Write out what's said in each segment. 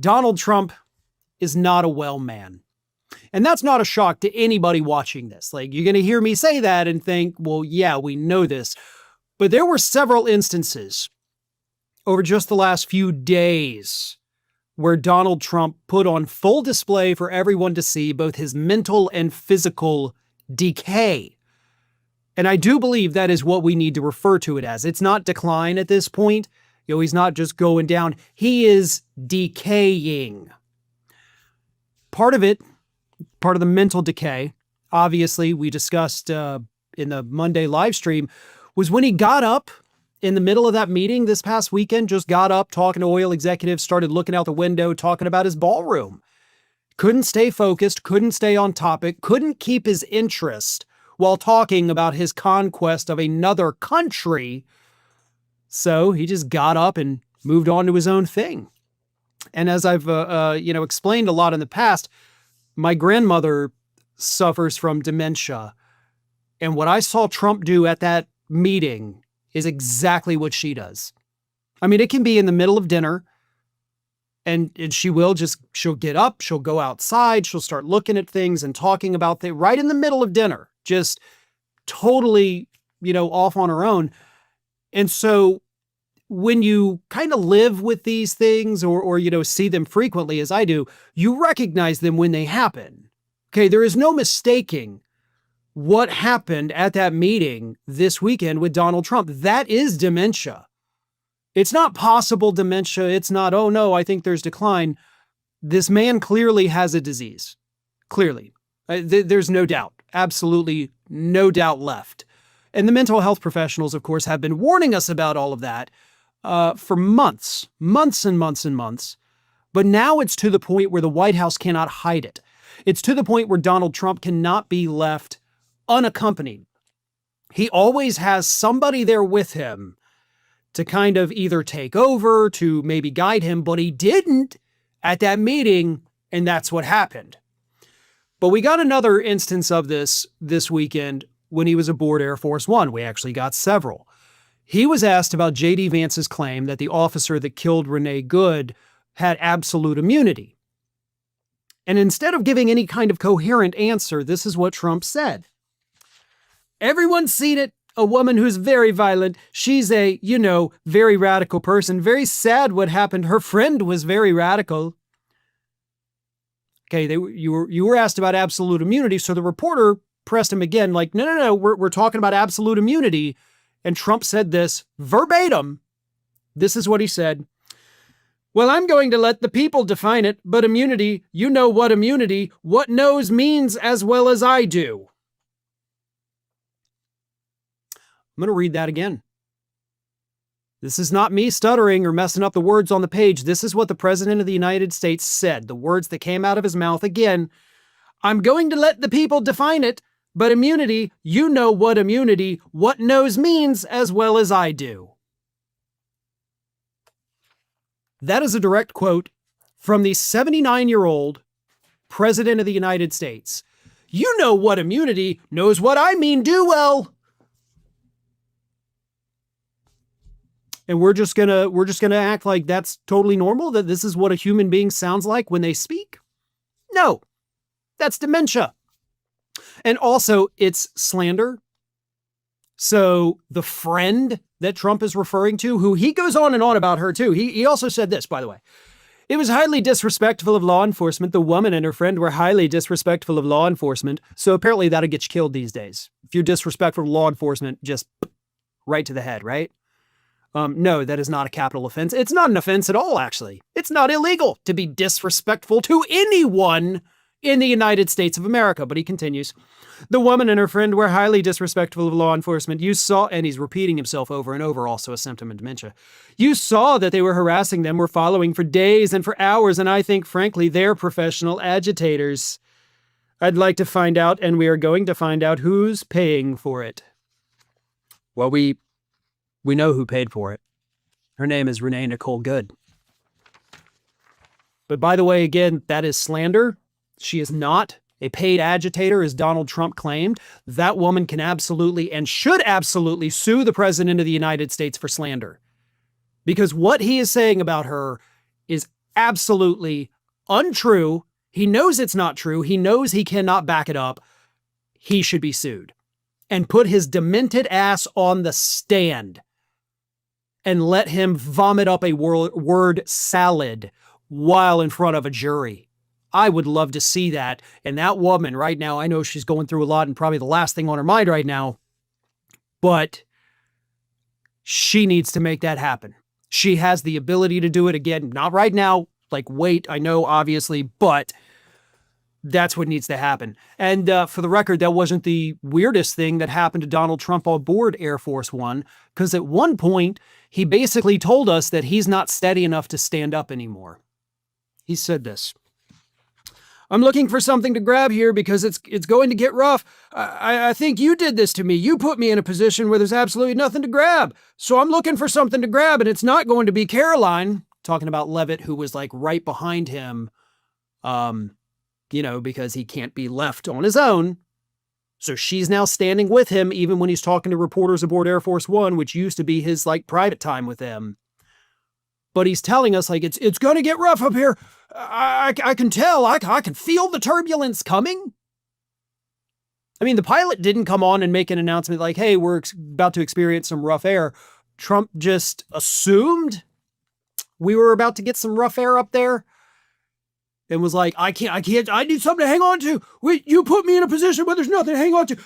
Donald Trump is not a well man. And that's not a shock to anybody watching this. Like, you're going to hear me say that and think, well, yeah, we know this. But there were several instances over just the last few days where Donald Trump put on full display for everyone to see both his mental and physical decay. And I do believe that is what we need to refer to it as. It's not decline at this point. He's not just going down. He is decaying. Part of the mental decay, obviously, we discussed in the Monday live stream, was when he got up in the middle of that meeting this past weekend, just got up talking to oil executives, started looking out the window, talking about his ballroom. Couldn't stay focused, couldn't stay on topic, couldn't keep his interest while talking about his conquest of another country. So he just got up and moved on to his own thing. And as I've explained a lot in the past, my grandmother suffers from dementia. And what I saw Trump do at that meeting is exactly what she does. I mean, it can be in the middle of dinner and she'll get up, she'll go outside, she'll start looking at things and talking about things right in the middle of dinner, just totally, off on her own. And so when you kind of live with these things or see them frequently, as I do, you recognize them when they happen. Okay, there is no mistaking what happened at that meeting this weekend with Donald Trump. That is dementia. It's not possible dementia. It's not, oh no, I think there's decline. This man clearly has a disease. Clearly. There's no doubt. Absolutely no doubt left. And the mental health professionals, of course, have been warning us about all of that for months and months and months. But now it's to the point where the White House cannot hide it. It's to the point where Donald Trump cannot be left unaccompanied. He always has somebody there with him to kind of either take over, to maybe guide him, but he didn't at that meeting, and that's what happened. But we got another instance of this weekend when he was aboard Air Force One. We actually got several. He was asked about J.D. Vance's claim that the officer that killed Renee Good had absolute immunity. And instead of giving any kind of coherent answer, this is what Trump said. Everyone's seen it. A woman who's very violent. She's a, very radical person. Very sad what happened. Her friend was very radical. Okay, you were asked about absolute immunity, so the reporter pressed him again, like, no, we're talking about absolute immunity. And Trump said this verbatim. This is what he said. Well, I'm going to let the people define it, but immunity, what knows means as well as I do. I'm going to read that again. This is not me stuttering or messing up the words on the page. This is what the President of the United States said, the words that came out of his mouth again. I'm going to let the people define it, but immunity, what knows means as well as I do. That is a direct quote from the 79-year-old President of the United States. You know what immunity knows what I mean do well. And we're just gonna act like that's totally normal, that this is what a human being sounds like when they speak? No, that's dementia. And also, it's slander. So the friend that Trump is referring to, who he goes on and on about her too. He also said this, by the way. It was highly disrespectful of law enforcement. The woman and her friend were highly disrespectful of law enforcement. So apparently that'll get you killed these days. If you're disrespectful of law enforcement, just right to the head, right? No, that is not a capital offense. It's not an offense at all, actually. It's not illegal to be disrespectful to anyone in the United States of America. But he continues. The woman and her friend were highly disrespectful of law enforcement. You saw, and he's repeating himself over and over, also a symptom of dementia. You saw that they were harassing them, were following for days and for hours, and I think, frankly, they're professional agitators. I'd like to find out, and we are going to find out, who's paying for it. Well, we know who paid for it. Her name is Renee Nicole Good. But by the way, again, that is slander. She is not a paid agitator, as Donald Trump claimed. That woman can absolutely and should absolutely sue the President of the United States for slander. Because what he is saying about her is absolutely untrue. He knows it's not true. He knows he cannot back it up. He should be sued and put his demented ass on the stand and let him vomit up a word salad while in front of a jury. I would love to see that. And that woman right now, I know she's going through a lot and probably the last thing on her mind right now, but she needs to make that happen. She has the ability to do it again. Not right now. Like, wait, I know, obviously, but that's what needs to happen. And for the record, that wasn't the weirdest thing that happened to Donald Trump on board Air Force One, because at one point, he basically told us that he's not steady enough to stand up anymore. He said this: "I'm looking for something to grab here because it's going to get rough. I think you did this to me. You put me in a position where there's absolutely nothing to grab. So I'm looking for something to grab, and it's not going to be Caroline." Talking about Levitt, who was like right behind him, because he can't be left on his own. So she's now standing with him, even when he's talking to reporters aboard Air Force One, which used to be his like private time with him. But he's telling us like, it's going to get rough up here. I can tell, I can feel the turbulence coming. I mean, the pilot didn't come on and make an announcement like, hey, we're about to experience some rough air. Trump just assumed we were about to get some rough air up there and was like, I need something to hang on to. Wait, you put me in a position where there's nothing to hang on to.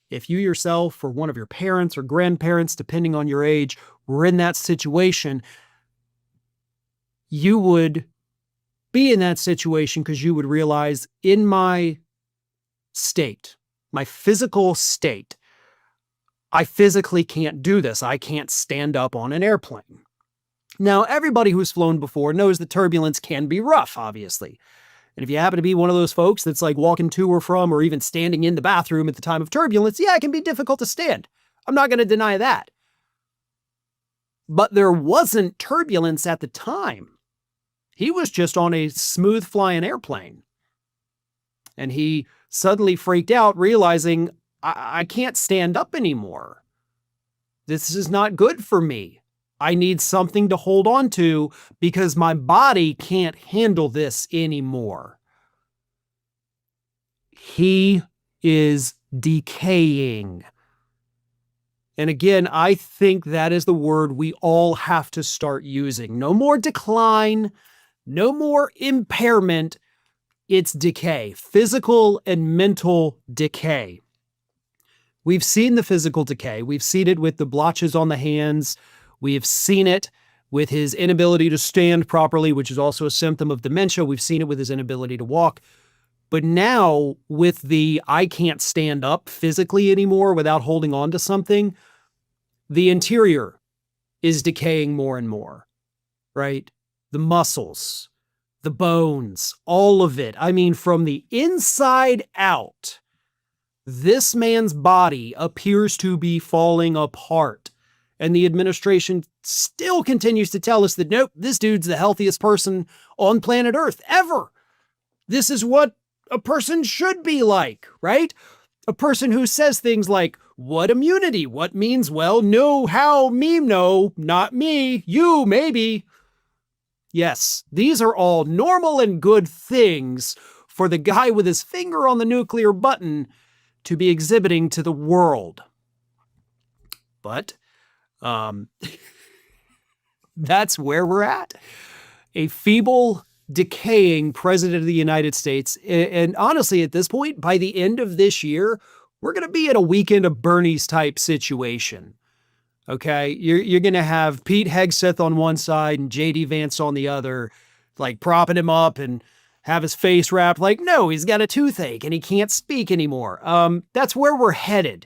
If you yourself or one of your parents or grandparents, depending on your age, were in that situation, you would be in that situation because you would realize, in my state, my physical state, I physically can't do this. I can't stand up on an airplane. Now, everybody who's flown before knows that turbulence can be rough, obviously. And if you happen to be one of those folks that's like walking to or from or even standing in the bathroom at the time of turbulence, yeah, it can be difficult to stand. I'm not going to deny that. But there wasn't turbulence at the time. He was just on a smooth flying airplane. And he suddenly freaked out, realizing, I can't stand up anymore. This is not good for me. I need something to hold on to because my body can't handle this anymore. He is decaying. And again, I think that is the word we all have to start using. No more decline, no more impairment. It's decay, physical and mental decay. We've seen the physical decay. We've seen it with the blotches on the hands. We have seen it with his inability to stand properly, which is also a symptom of dementia. We've seen it with his inability to walk. But now with the I can't stand up physically anymore without holding on to something, the interior is decaying more and more, right? The muscles, the bones, all of it. I mean, from the inside out, this man's body appears to be falling apart. And the administration still continues to tell us that, nope, this dude's the healthiest person on planet Earth ever. This is what a person should be like, right? A person who says things like, what immunity? What means, well, no, how, me, no, not me, you, maybe. Yes, these are all normal and good things for the guy with his finger on the nuclear button to be exhibiting to the world. But that's where we're at. A feeble, decaying president of the United States. And honestly, at this point, by the end of this year, we're going to be in a Weekend of Bernie's type situation. Okay? You're going to have Pete Hegseth on one side and J.D. Vance on the other, like propping him up and have his face wrapped like, no, he's got a toothache and he can't speak anymore. That's where we're headed.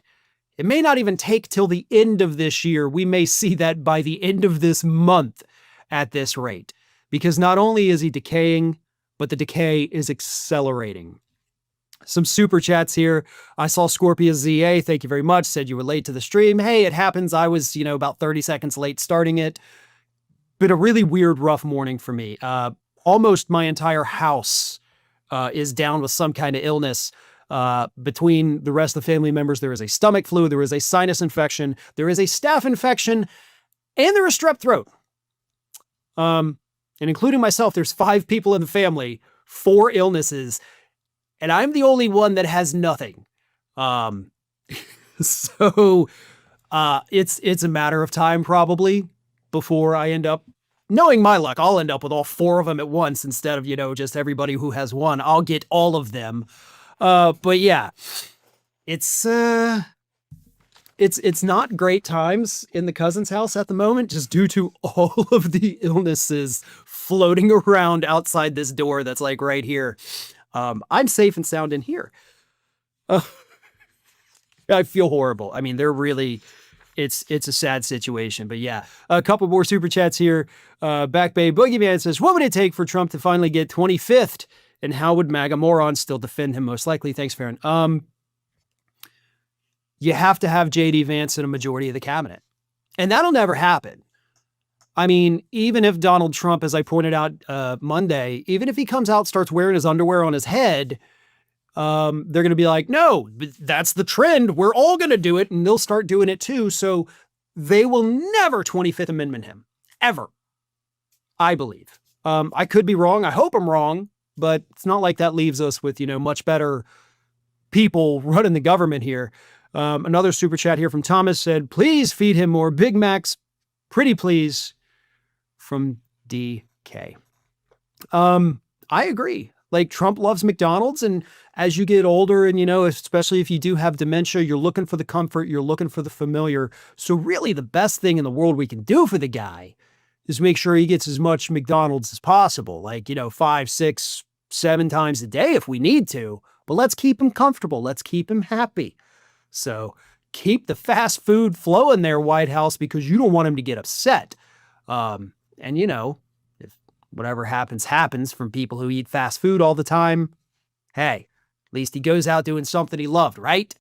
It may not even take till the end of this year. We may see that by the end of this month at this rate, because not only is he decaying, but the decay is accelerating. Some super chats here. I saw Scorpia ZA. Thank you very much. Said you were late to the stream. Hey, it happens. I was, about 30 seconds late starting it. Been a really weird, rough morning for me. Almost my entire house is down with some kind of illness. Between the rest of the family members, there is a stomach flu, there is a sinus infection, there is a staph infection, And there is strep throat. And including myself, there's 5 people in the family, 4 illnesses, and I'm the only one that has nothing. So it's a matter of time probably before I end up, knowing my luck, I'll end up with all 4 of them at once instead of, just everybody who has one. I'll get all of them. But yeah, it's not great times in the cousin's house at the moment, just due to all of the illnesses floating around outside this door that's like right here. I'm safe and sound in here. I feel horrible. I mean, they're really, it's a sad situation, but yeah. A couple more super chats here. Back Bay Boogeyman says, what would it take for Trump to finally get 25th? And how would MAGA morons still defend him most likely? Thanks, Farron. You have to have J.D. Vance in a majority of the cabinet. And that'll never happen. I mean, even if Donald Trump, as I pointed out Monday, even if he comes out, starts wearing his underwear on his head, they're going to be like, no, that's the trend. We're all going to do it. And they'll start doing it too. So they will never 25th Amendment him. Ever. I believe. I could be wrong. I hope I'm wrong. But it's not like that leaves us with, much better people running the government here. Another super chat here from Thomas said, please feed him more Big Macs. Pretty please. From DK. I agree. Like, Trump loves McDonald's, and as you get older and, especially if you do have dementia, you're looking for the comfort, you're looking for the familiar. So really the best thing in the world we can do for the guy is make sure he gets as much McDonald's as possible. Like, 5, 6, 7 times a day if we need to, but let's keep him comfortable. Let's keep him happy. So keep the fast food flowing there, White House, because you don't want him to get upset. And if whatever happens from people who eat fast food all the time, hey, at least he goes out doing something he loved, right?